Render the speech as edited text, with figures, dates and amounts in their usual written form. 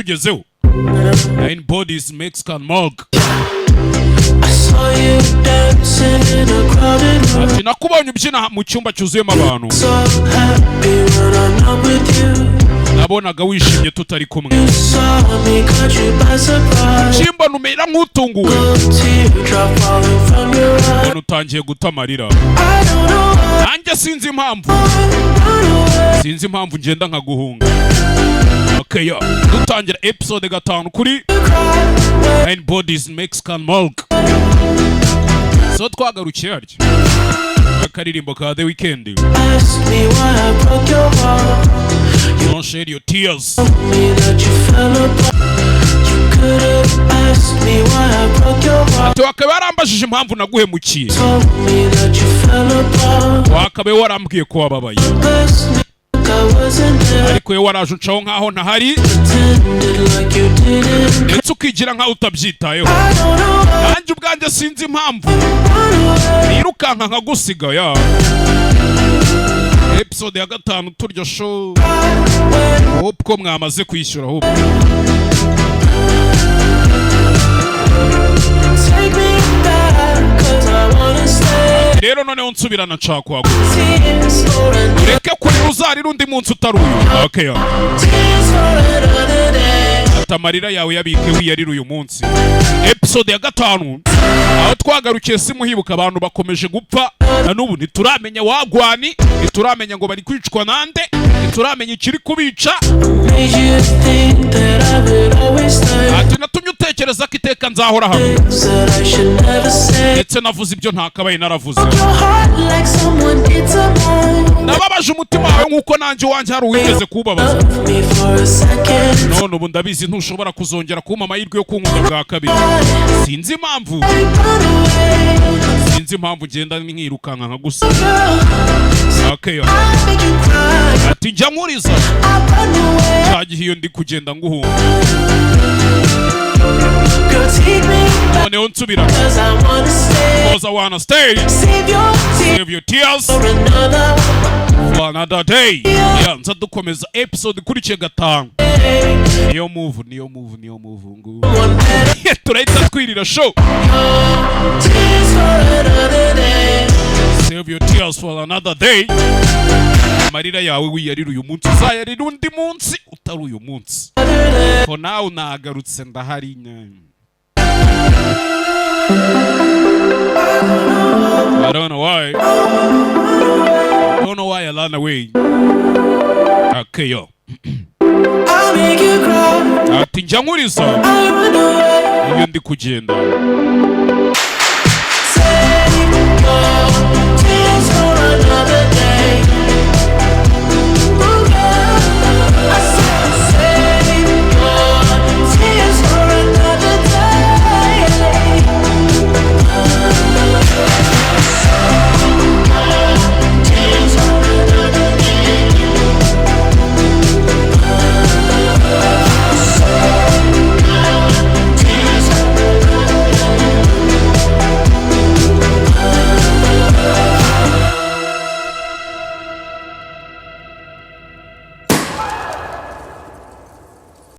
tugezeho. Nine bodies Mexican morgue. Ati nakubonye ubyina mu cyumba cyuzuyemo abantu. Nabonaga wishimye tutari kumwe. Chimba numera nk'utunguwe. None utangiye gutamarira. Nanjye sinzi impamvu. Sinzi impamvu ngenda nkaguhunga. Okay, dutangira episode 5 kuri Nine Bodies Mexican Morgue. So twagarukiye harya. Akaririmbo ka The Weeknd. Don't shed your tears. Ati wakabe warambajije impamvu naguhemukiye. Wakabe warambwiye ko wababaye. Ariko yewe waraje uncaho nkaho ntahari. Ndetse ukigira nkaho utabyitayeho. Nanjye ubwanjye sinzi impamvu. Nirukanka nkagusiga ya. Episode ya 5 turyo show. Hope ko mwamaze kwishyura hope. Rero noneho nsubirana nshaka kwagura. Ureke kuri uzarira undi munsi utaruyu. Okay. Atamarira yawe yabike wiyarira uyu munsi. Episode ya 5 aho twagarukiye simuhibuka abantu bakomeje gupfa. Na nubu ntituramenya wagwani, ntituramenya ngo bari kwicwa nande, ntituramenya ikiri kubica. Ati natumye utekereza ko iteka nzahora hano. Ndetse navuze ibyo ntakabaye naravuze. Nababaje umutima wawe nk'uko nanjye wanjye hari uwigeze kubabaza. None ubu ndabizi ntushobora kuzongera kumpa amahirwe yo kunkunda bwa kabiri. Sinzi impamvu. Sinzi impamvu ngenda nkirukanka nkagusa. Okay. Ati njya nkuriza. Cyagihe iyo ndi kugenda nguhunga. Noneho nsubira. Because I wanna stay. Save your tears for another day. Yeah, nza dukomeza episode kurikiye 5. Niyo move ngu. Turahita twirira show. Save your tears for another day. Amarira yawe wiyarira uyu munsi uzayarira undi munsi utari uyu munsi. For now nagarutse ndahari nyine. I don't know why. I don't know why I ran away. Okay, yo. Ati njya nkuriza. Iyo ndi kugenda. Save your tears for another